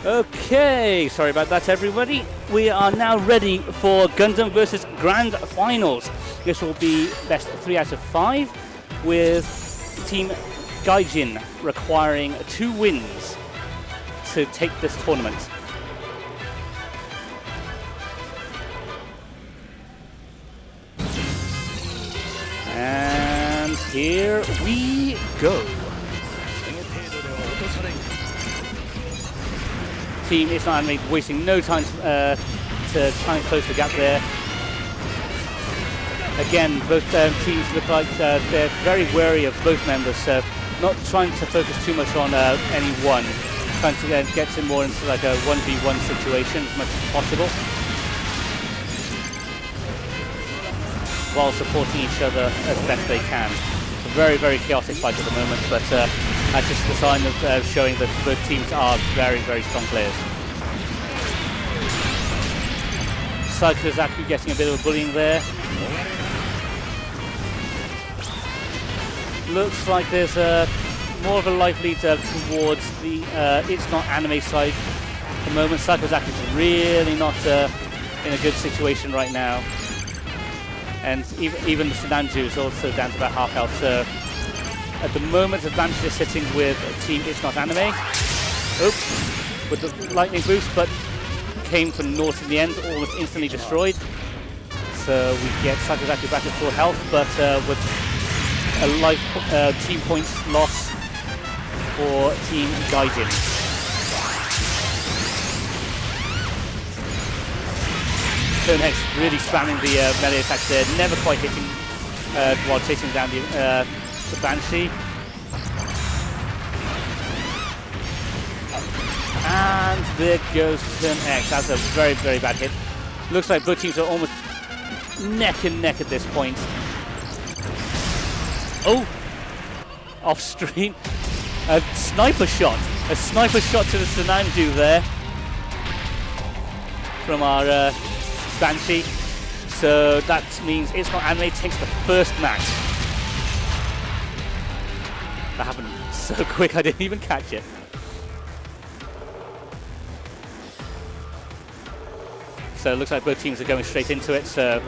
Okay, sorry about that, everybody. We are now ready for Gundam versus Grand Finals. This will be best 3 out of 5, with Team Gaijin requiring 2 wins to take this tournament. And here we go. Team It's Not Anime wasting no time to try and close the gap there. Again, both teams look like they're very wary of both members, so not trying to focus too much on any one, trying to get them more into like a 1v1 situation as much as possible, while supporting each other as best they can. A very, very chaotic fight at the moment, but that's just a sign of showing that both teams are very, very strong players. Zaku getting a bit of a bullying there. Looks like there's more of a life lead towards the It's Not Anime side at the moment. Zaku's really not in a good situation right now. And even the Sinanju is also down to about half health. So at the moment, advantage is sitting with Team It's Not Anime. Oops, with the lightning boost, but came from North in the end, almost instantly destroyed. So we get Zaku back at full health, but with a life team points loss for Team Gaijin. Turnex really spamming the melee attack there, never quite hitting while chasing down the Banshee. And there goes Turnex. That's a very, very bad hit. Looks like both teams are almost neck and neck at this point. Oh! Off stream. A sniper shot. A sniper shot to the Sinanju there from our Banshee. So that means It's Not Anime takes the first match. That happened so quick I didn't even catch it. So it looks like both teams are going straight into it, so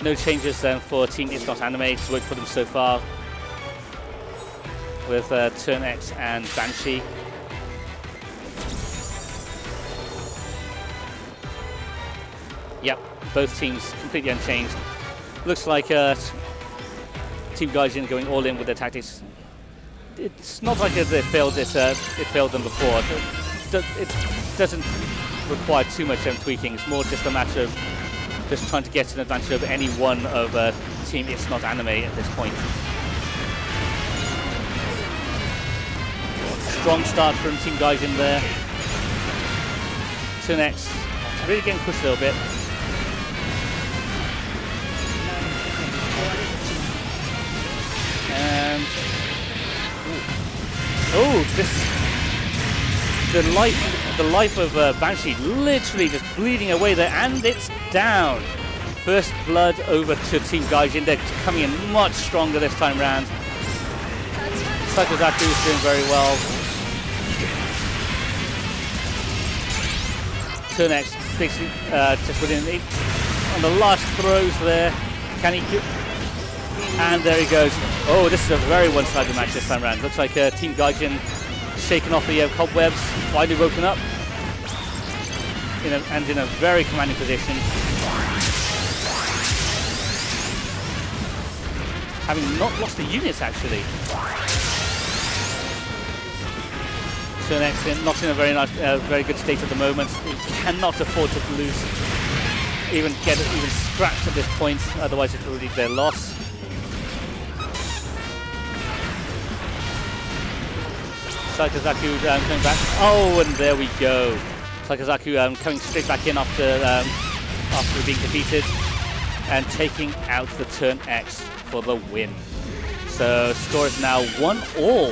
no changes then for Team It's Not Anime. It's worked for them so far with Turnex and Banshee. Yep, both teams completely unchanged. Looks like Team Gaijin going all in with their tactics. It's not like it failed them before. It doesn't require too much tweaking. It's more just a matter of just trying to get an advantage over any one of Team It's Not Anime at this point. Strong start from Team Gaijin there. Turnex really getting pushed a little bit. And the life of Banshee literally just bleeding away there, and it's down. First blood over to Team Gaijin. They're coming in much stronger this time round. Zaku is doing very well. Turnex basically just within 8 on the last throws there. Can he? And there he goes. Oh, this is a very one-sided match this time around. Looks like Team Gaijin shaking off the cobwebs, finally woken up, and in a very commanding position. Having not lost the units, actually. Turnex not in a very nice, very good state at the moment. He cannot afford to lose, even scratched at this point. Otherwise, it will lead their loss. Zaku coming back. Oh, and there we go. Zaku coming straight back in after being defeated and taking out the Turnex for the win. So score is now 1-all.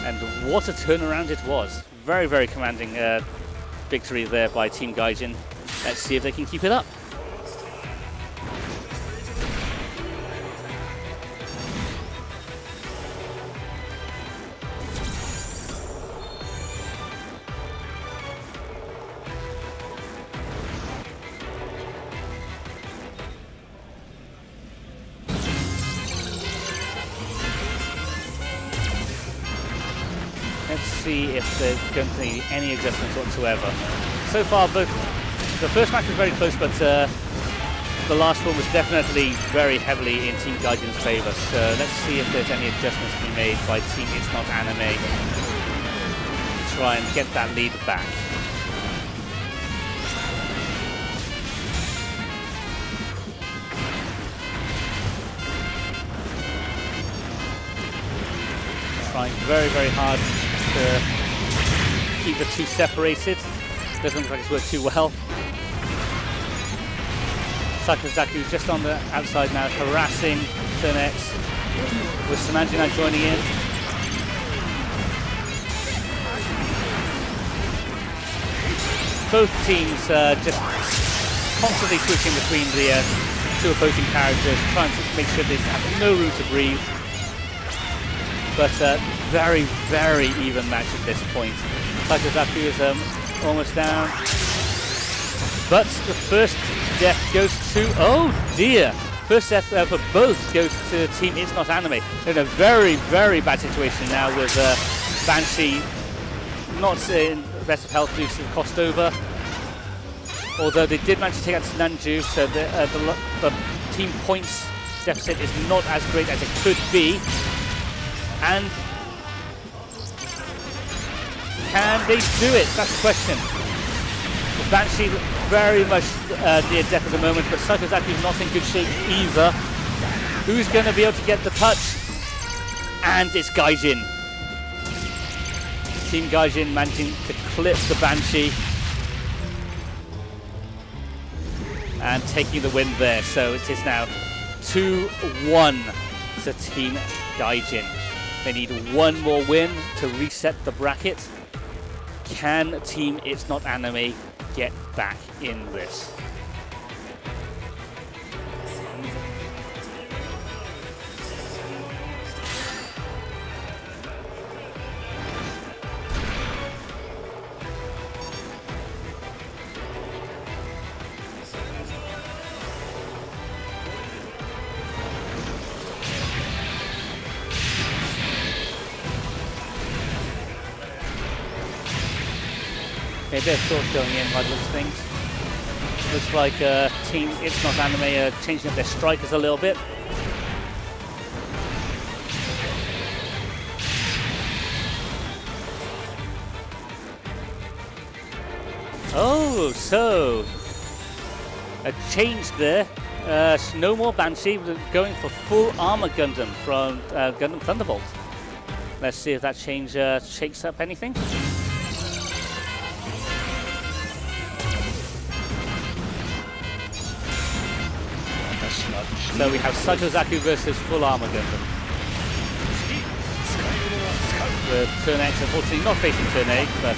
And what a turnaround it was. Very, very commanding victory there by Team Gaijin. Let's see if they can keep it up. see if there's going to be any adjustments whatsoever. So far, both the first match was very close, but the last one was definitely very heavily in Team Gaijin's favor. So let's see if there's any adjustments to be made by Team It's Not Anime to try and get that lead back. Trying very, very hard to keep the two separated. Doesn't look like it's worked too well. Sakazaku just on the outside now, harassing Turn X, with Sananji now joining in. Both teams just constantly switching between the two opposing characters, trying to make sure they have no room to breathe. But very, very even match at this point. Sakazaku is almost down. But the first death goes to, oh dear! First death for both goes to Team It's Not Anime. They're in a very, very bad situation now with Banshee not in the best of health due to the cost over. Although they did manage to take out Nanju, so the team points deficit is not as great as it could be. And can they do it? That's the question. Banshee very much near death at the moment, but Sakazaku's not in good shape either. Who's going to be able to get the touch? And it's Gaijin. Team Gaijin managing to clip the Banshee and taking the win there. So it is now 2-1 to Team Gaijin. They need one more win to reset the bracket. Can Team It's Not Anime get back in this? Okay, a bit of thought going in by those things. Looks like Team It's Not Anime are changing up their strikers a little bit. Oh, so a change there. No more Banshee, going for full armor Gundam from Gundam Thunderbolt. Let's see if that change shakes up anything. So we have Sakazaku versus full armor Gundam. The Turn X unfortunately not facing Turn A, but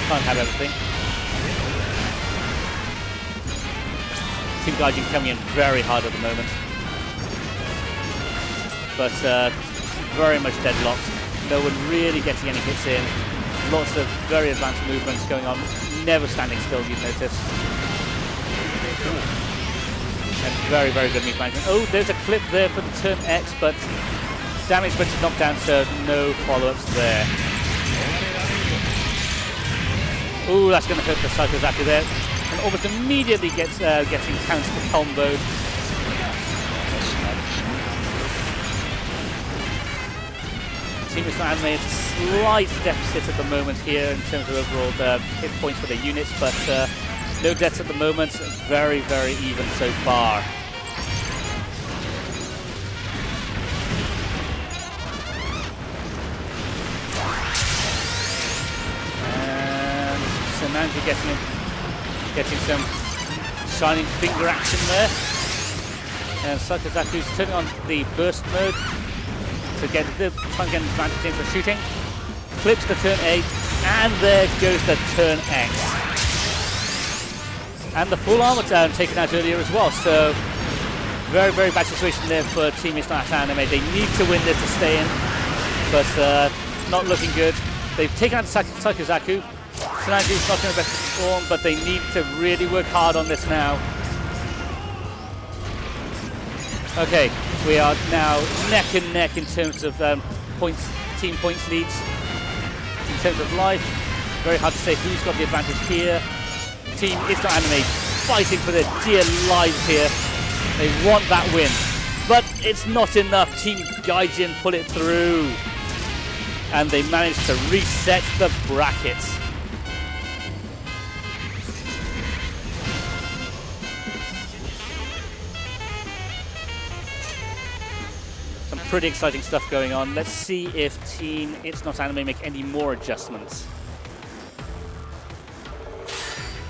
can't have everything. Team Gaijin coming in very hard at the moment. But very much deadlocked. No one really getting any hits in. Lots of very advanced movements going on. Never standing still, you notice. And very, very good meat management. Oh, there's a clip there for the Turn X, but damage but knocked down, so no follow-ups there. Oh, that's going to hurt the Sakazaku there. And almost immediately gets getting counter comboed. Team It's Not Anime is a slight deficit at the moment here in terms of overall hit points for their units, but no deaths at the moment. Very, very even so far. And Sananji getting some shining finger action there. And Sakazaku's turning on the burst mode to get trying to get an advantage in for shooting. Clips the Turn A, and there goes the Turn X. And the full armor down taken out earlier as well, so very, very bad situation there for Team It's Not Anime. They need to win this to stay in, but not looking good. They've taken out Sakazaku. Sananji's not in the best form, but they need to really work hard on this now. Okay, we are now neck and neck in terms of points, team points leads. terms of life, very hard to say who's got the advantage here. Team It's Not Anime fighting for their dear lives here. They want that win, but it's not enough. Team Gaijin pull it through, and they manage to reset the brackets. Some pretty exciting stuff going on. Let's see if Team It's Not Anime make any more adjustments.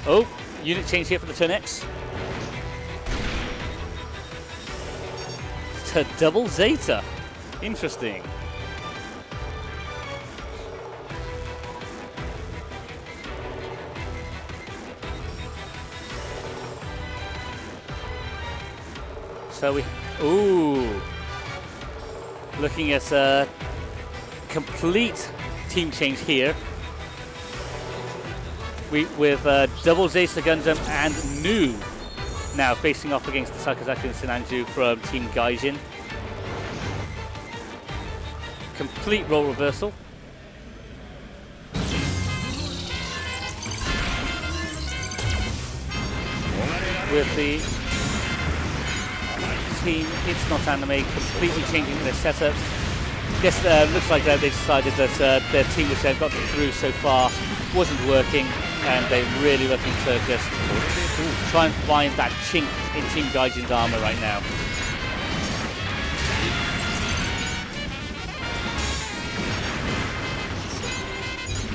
Oh, unit change here for the turn X. To double Zeta. Interesting. So we... Ooh. Looking at a complete team change here. With double Zeta Gundam and Nu now facing off against the Sakazaki and Sinanju from Team Gaijin. Complete role reversal. With the Team It's Not Anime completely changing their setup. Yes, looks like they decided that their team which they've gotten through so far wasn't working, and they're really looking to just try and find that chink in Team Gaijin's armor right now.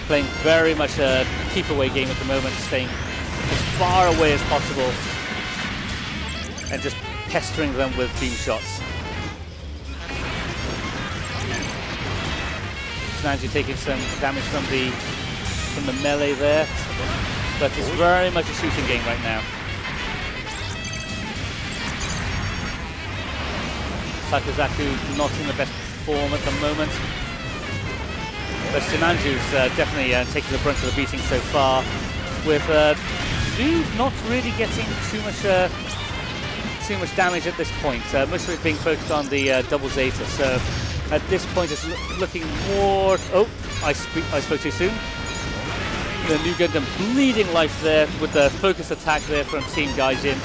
Playing very much a keep-away game at the moment, staying as far away as possible and just pestering them with beam shots. Sinanju taking some damage from the melee there, but it's very much a shooting game right now. Sakazaku not in the best form at the moment, but Sinanju's definitely taking the brunt of the beating so far, with Nu not really getting too much damage at this point. Most of it being focused on the double Zeta, so at this point it's looking more... Oh, I spoke too soon. The Nu Gundam bleeding life there with the focus attack there from Team Gaijin,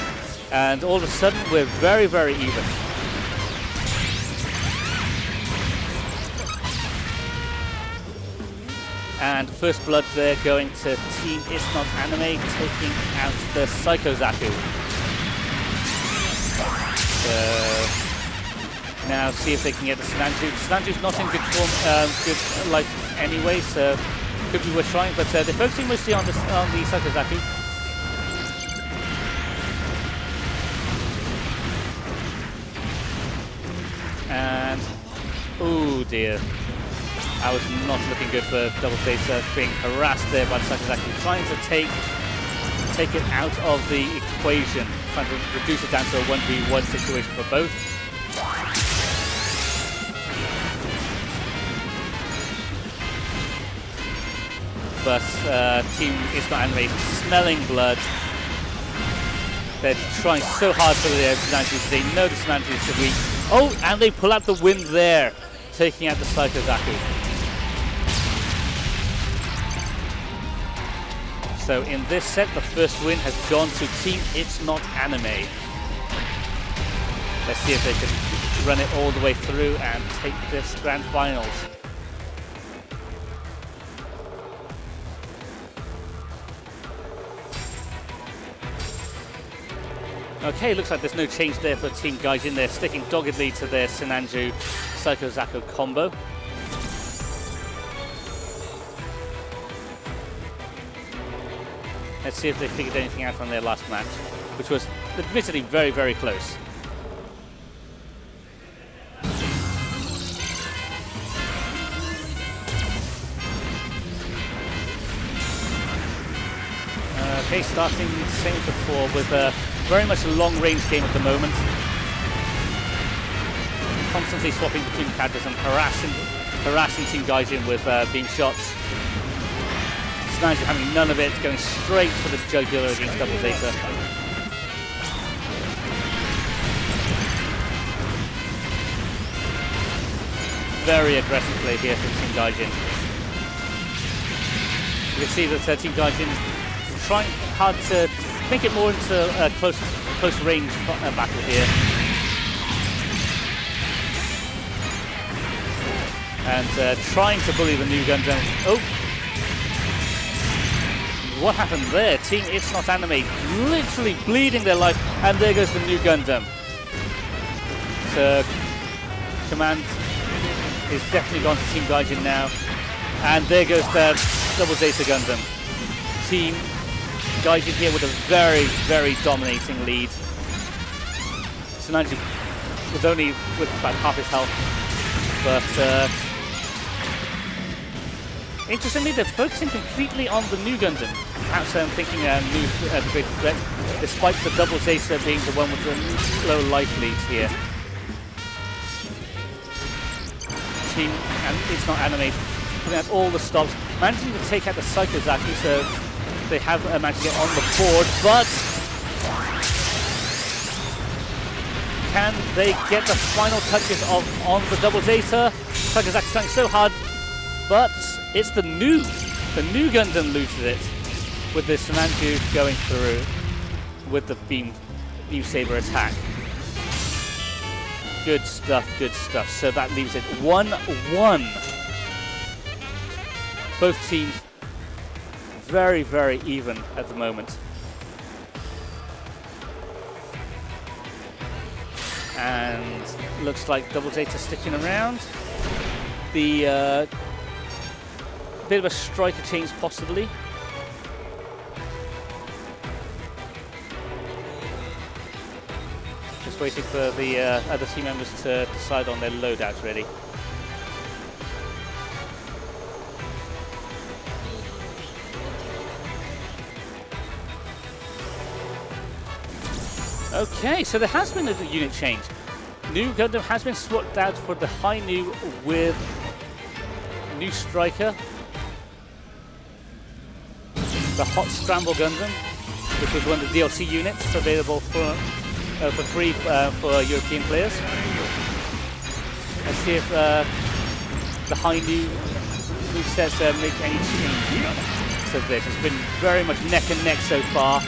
and all of a sudden we're very, very even. And first blood there going to Team It's Not Anime, taking out the Psycho Zaku. Now see if they can get the Sinanju. Sinanju's not in good form, good life anyway, so could be worth trying, but they're focusing mostly on the Sakazaku. And oh dear, I was not looking good for double Zeta, being harassed there by the Sakazaku, trying to take it out of the equation, trying to reduce it down to a 1v1 situation for both. But Team It's Not Anime smelling blood. They're trying so hard for the Sinanju. They know the Sinanju is weak. Oh, and they pull out the win there, taking out the Psycho Zaku. So in this set, the first win has gone to Team It's Not Anime. Let's see if they can run it all the way through and take this grand finals. Okay, looks like there's no change there for Team Gaijin. They're sticking doggedly to their Sinanju Psycho Zaku combo. Let's see if they figured anything out from their last match, which was admittedly very, very close. Okay, starting same as before with very much a long-range game at the moment. Constantly swapping between characters and harassing Team Gaijin with beam shots. Sinanju having none of it, going straight for the jugular against double Zeta. Very aggressive play here from Team Gaijin. You can see that Team Gaijin is trying hard to make it more into a close range battle here. And trying to bully the new Gundam. Oh! What happened there? Team It's Not Anime literally bleeding their life, and there goes the new Gundam. So, command is definitely gone to Team Gaijin now. And there goes the Double Zeta Gundam. Team Gaijin here with a very, very dominating lead. Tsunade was only with about half his health. But, interestingly, they're focusing completely on the new Gundam. Perhaps I'm thinking the great threat, despite the Double Zeta being the one with the low life leads here. Team, and It's Not Anime, putting out all the stops, managing to take out the Psycho Zaku, so they have managed to get on the board, but can they get the final touches on the Double Zeta? Psycho Zaku's trying so hard, but it's the new Gundam loses it, with the Tsunade going through with the beam new saber attack. Good stuff, good stuff. So that leaves it 1-1. Both teams very, very even at the moment. And looks like Double Zeta sticking around. The bit of a striker change possibly. Just waiting for the other team members to decide on their loadouts ready. Okay, so there has been a unit change. New Gundam has been swapped out for the High New with new striker, the Hot Scramble Gundam, which was one of the DLC units available for free for European players. Let's see if the High New sets make any change to this. It's been very much neck and neck so far.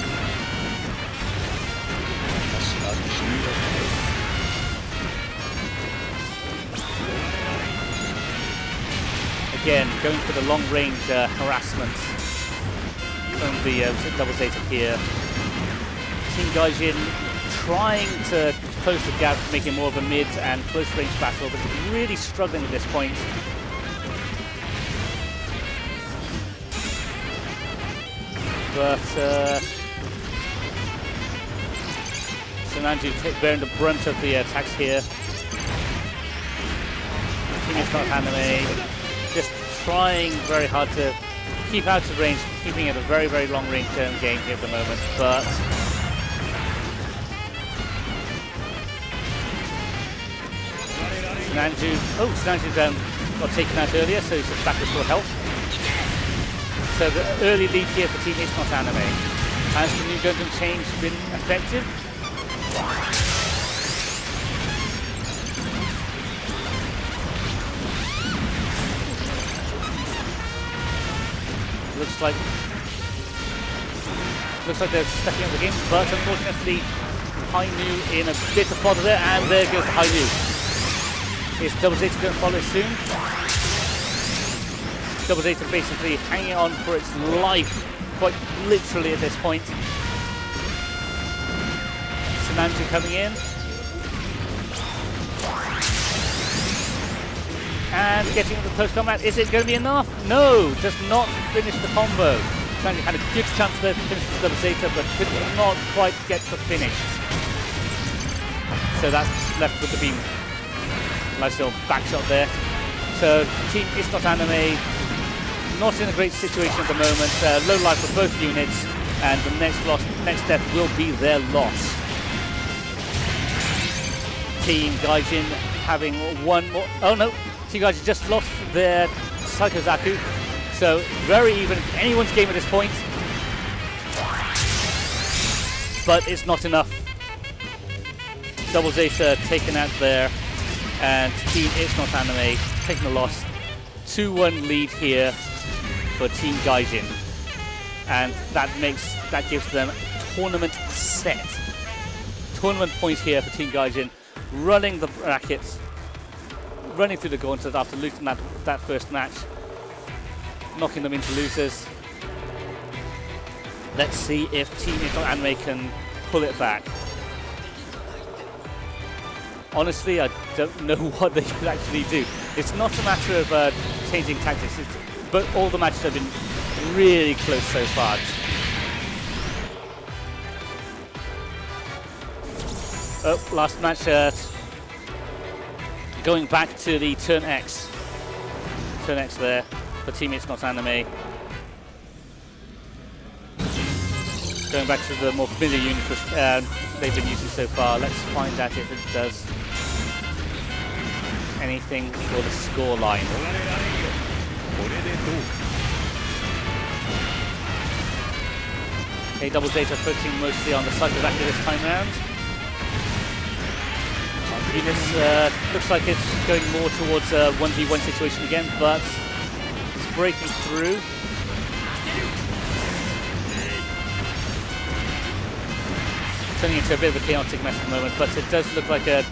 Again, going for the long-range harassment from the Double Zeta here. Team Gaijin trying to close the gap, making more of a mid and close-range battle, but really struggling at this point. But Tsunade bearing the brunt of the attacks here. Team It's Not Anime just trying very hard to keep out of range, keeping it a very, very long range game here at the moment, but Tsunade's got taken out earlier, so he's just back to full health. So the early lead here for Team It's Not Anime. Has the new Gundam change been effective? Looks like they're stepping up the game, but unfortunately High New in a bit of bother there, and there goes the High New. Is Double Zeta going to follow soon? Double Zeta basically hanging on for its life, quite literally at this point. Tsunade coming in. And getting into close combat. Is it going to be enough? No, does not finish the combo. Tsunade had a good chance there to finish the Double Zeta, but could not quite get the finish. So that's left with the beam. Nice little back shot there. So Team It's Not Anime, not in a great situation at the moment. Low life for both units, and the next death will be their loss. Team Gaijin having one more. Oh no, Team Gaijin just lost their Psycho Zaku. So very even, anyone's game at this point. But it's not enough. Double Zeta taken out there, and Team It's Not Anime taking the loss. 2-1 lead here for Team Gaijin. and that gives them tournament set. Tournament point here for Team Gaijin, running the brackets, running through the gauntlet after losing that first match, knocking them into losers. Let's see if Team Anime can pull it back. Honestly, I don't know what they can actually do. It's not a matter of changing tactics, but all the matches have been really close so far. Oh, last match, going back to the Turn X. Turn X there for Team It's Not Anime. Going back to the more familiar unit they've been using so far. Let's find out if it does anything for the score line. Okay, Double Zeta focusing mostly on the Psychozaki this time round. Units looks like it's going more towards a 1v1 situation again, but it's breaking through. Turning into a bit of a chaotic mess at the moment, but it does look like they're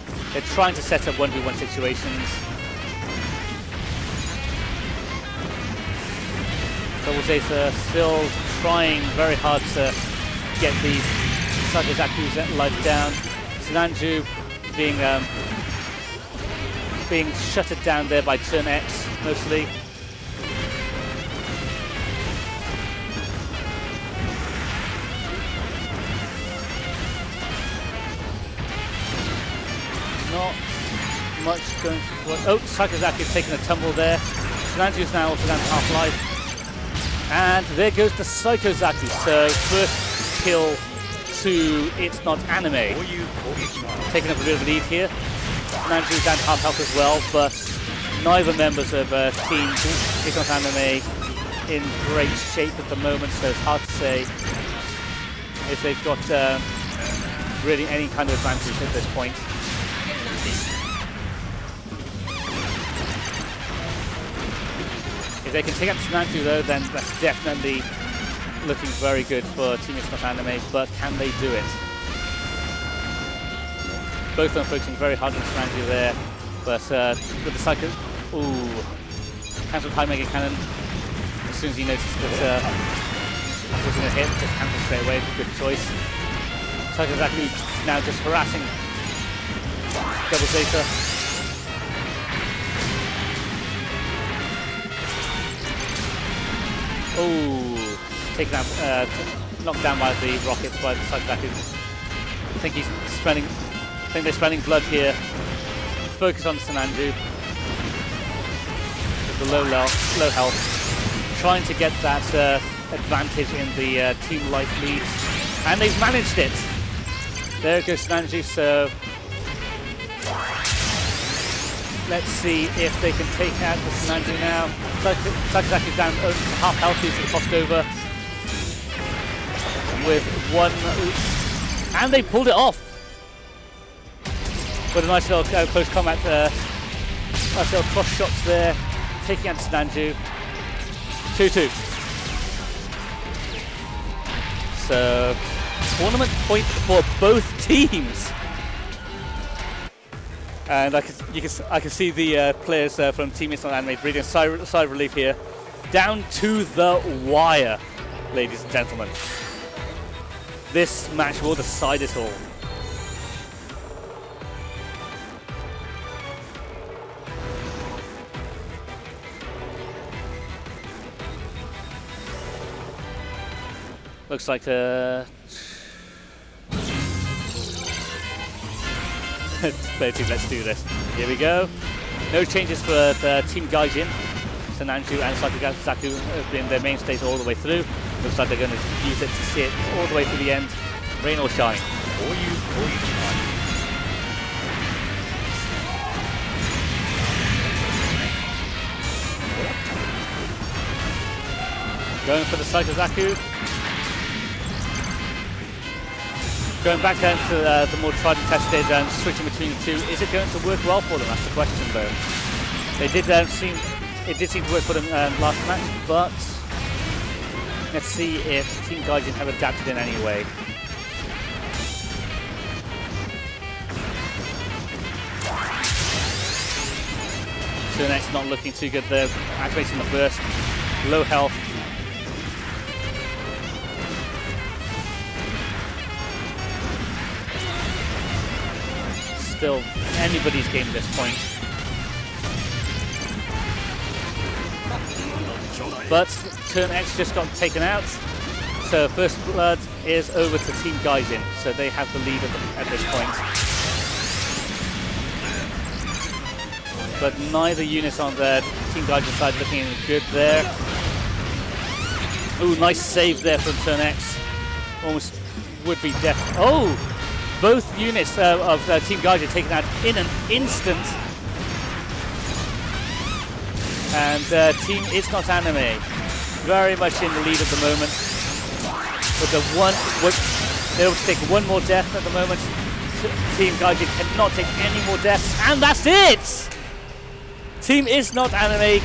trying to set up 1v1 situations. Double Zeta still trying very hard to get these Sakazaku's life down. Sinanju being shuttered down there by Turn X mostly. Not much going to work. Oh, Sakazaki's taking a tumble there. Sinanju's now also down to half life. And there goes the Psychozaki. So first kill to It's Not Anime. Taking up a bit of a lead here. Sinanju's down to half health as well, but neither members of Team It's Not Anime in great shape at the moment, so it's hard to say if they've got really any kind of advantage at this point. If they can take out Sinanju though, then that's definitely looking very good for Team It's Not Anime, but can they do it? Both of them focusing very hard on Sinanju there, but with the Psycho... Ooh. Cancelled High Mega Cannon. As soon as he noticed that it wasn't a hit, just cancelled straight away. Good choice. Psychozaki now just harassing Double Zeta. Oh, taken out, knocked down by the rockets by the Psychozaki. I think they're spending blood here. Focus on Sinanju with the low health, trying to get that advantage in the team life lead, and they've managed it. There goes Sinanju. So let's see if they can take out the Sinanju now. Sakazaki's down to half health. He's crossed over with one, and they pulled it off with a nice little close combat, nice little cross shots there, taking out Sinanju. 2-2. So tournament point for both teams. And I can see the players from Team It's Not Anime breathing a sigh of relief here. Down to the wire, ladies and gentlemen. This match will decide it all. Looks like let's do this. Here we go. No changes for the Team Gaijin. Sinanju and Sakazaku have been their mainstays all the way through. Looks like they're going to use it to see it all the way to the end. Rain or shine. Going for the Psychozaku. Going back down to the more tried and tested and switching between the two. Is it going to work well for them? That's the question though. It did seem to work for them last match, but Let's see if Team Gaijin have adapted in any way. Turnex not looking too good there, activating the burst. Low health. Still anybody's game at this point. But Turn X just got taken out, so First Blood is over to Team Gaijin, so they have the lead at this point. But neither unit on the Team Gaijin side looking good there. Ooh, nice save there from Turn X. Almost would be death. Oh! Both units of Team Gaijin taken out in an instant. And Team It's Not Anime very much in the lead at the moment. With they're able to take one more death at the moment. Team Gaijin cannot take any more deaths, and that's it! Team It's Not Anime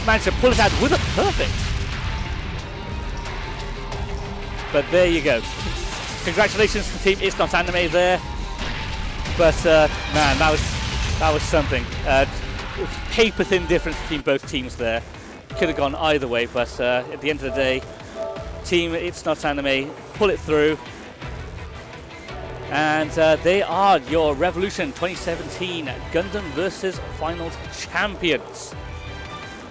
managed to pull it out with a perfect. But there you go. Congratulations to Team It's Not Anime there. But man, that was something. Paper thin difference between both teams there. Could have gone either way, but at the end of the day, Team It's Not Anime pull it through. And they are your Revolution 2017 Gundam vs. Finals champions.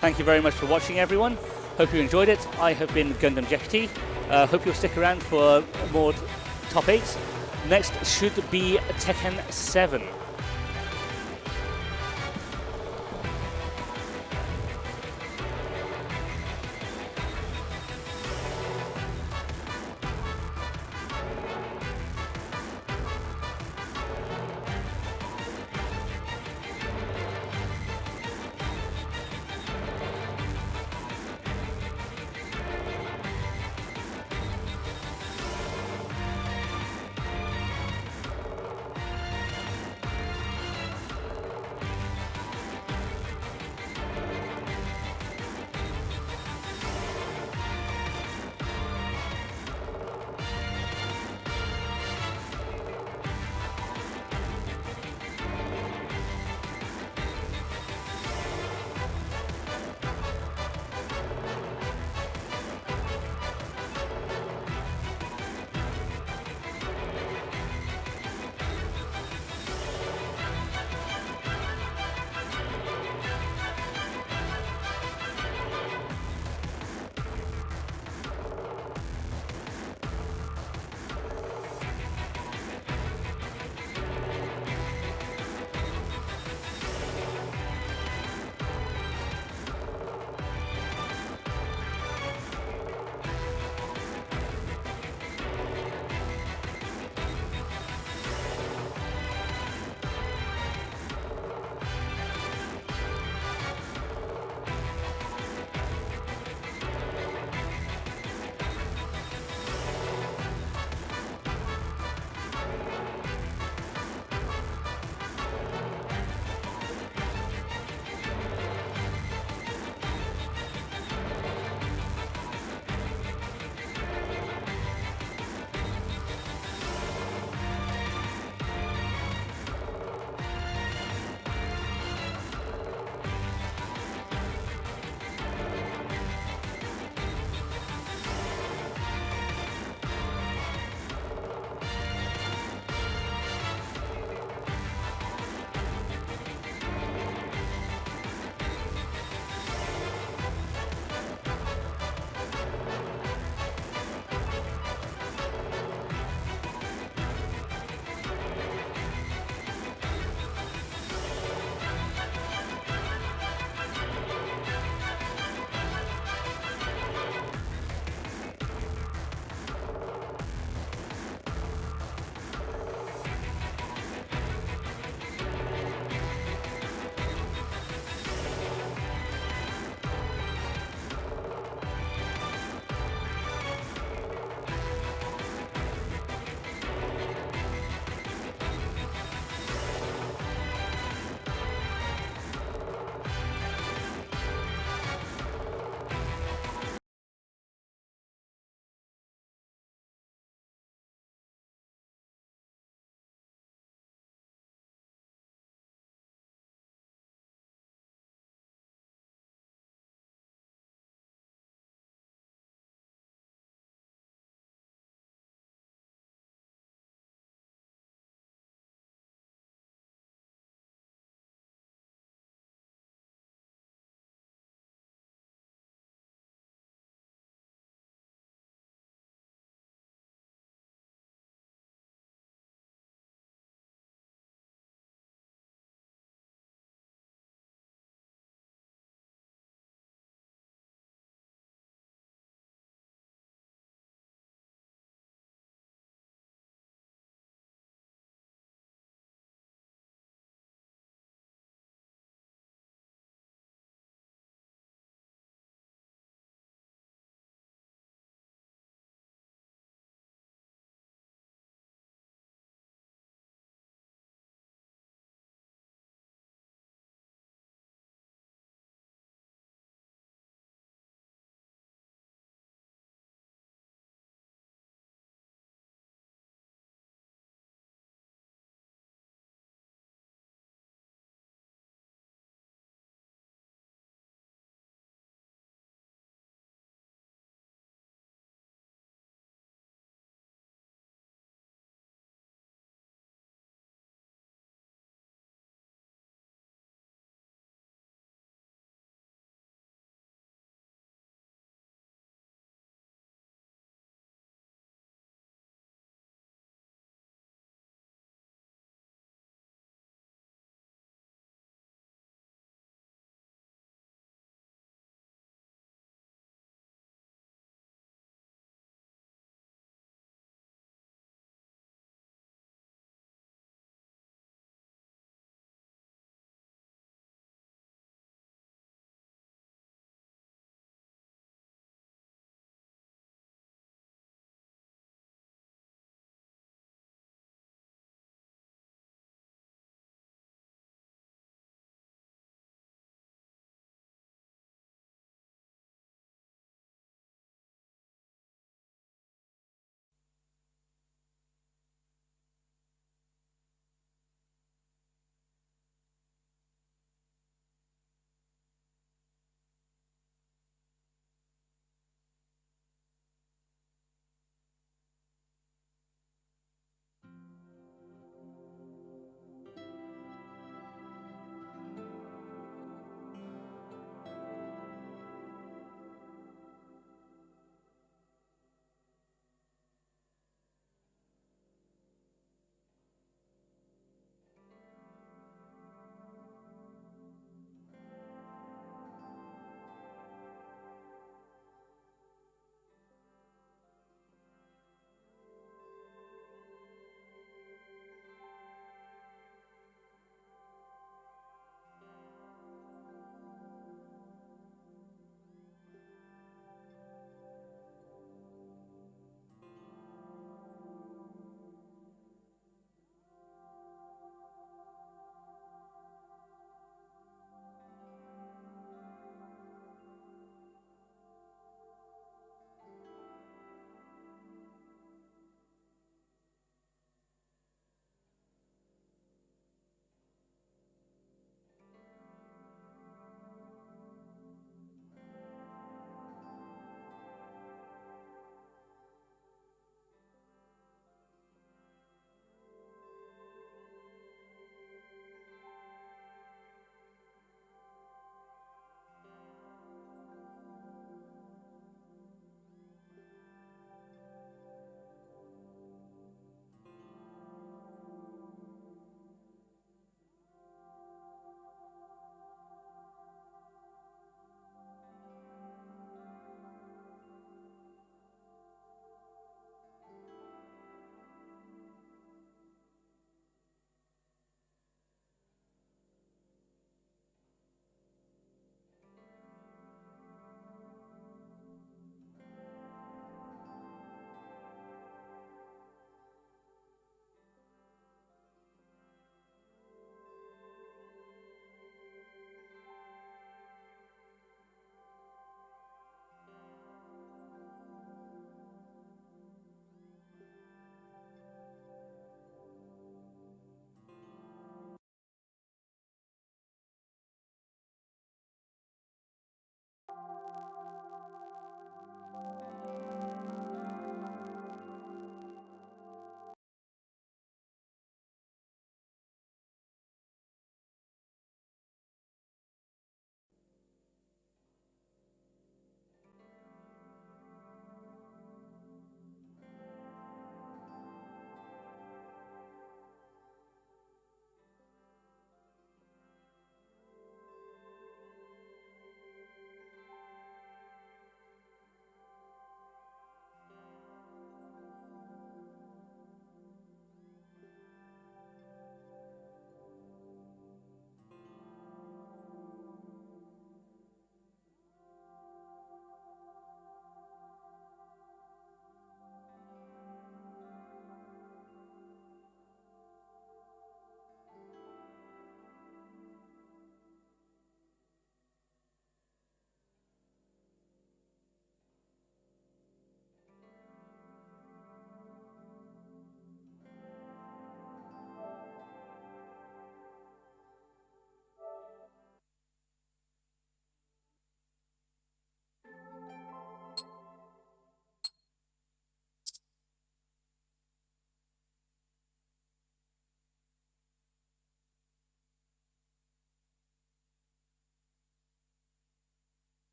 Thank you very much for watching, everyone. Hope you enjoyed it. I have been Gundam Jekity. Hope you'll stick around for more top 8s. Next should be Tekken 7.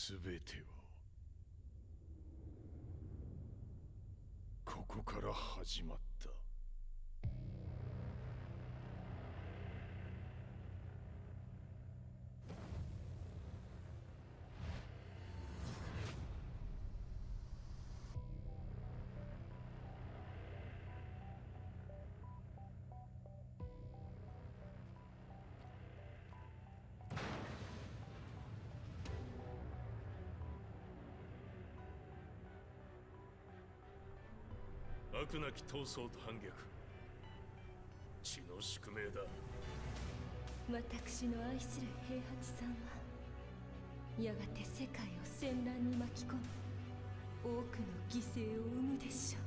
全てはここから始まった。悪なき闘争と反逆、血の宿命だ。私の愛する平八さんはやがて世界を戦乱に巻き込み多くの犠牲を生むでしょう。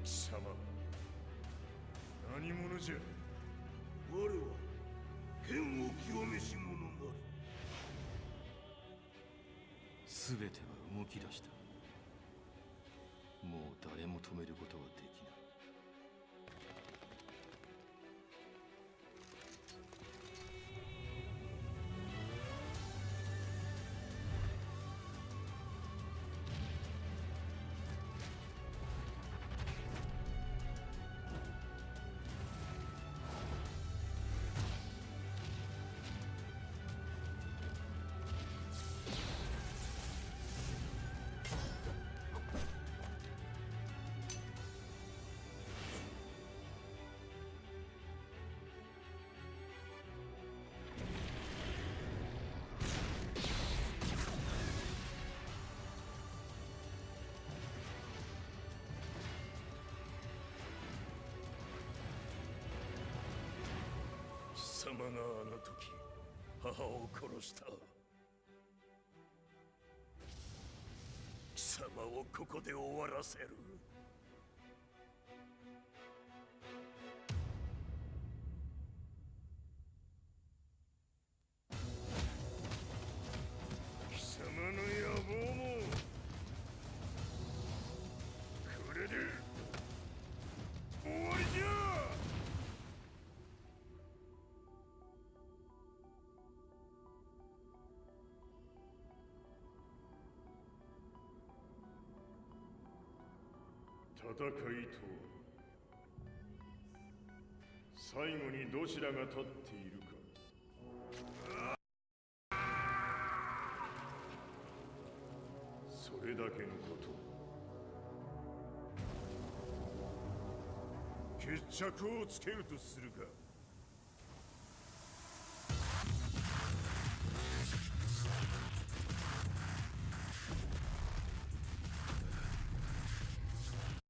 貴様何者じゃ。我は剣を極めし者なる。全ては動き出した。もう誰も止めることはできない。貴様があの時母を殺した。貴様をここで終わらせる。貴様の野望もこれで終わりじゃ。戦いとは最後にどちらが立っているか。それだけのこと。決着をつけるとするか。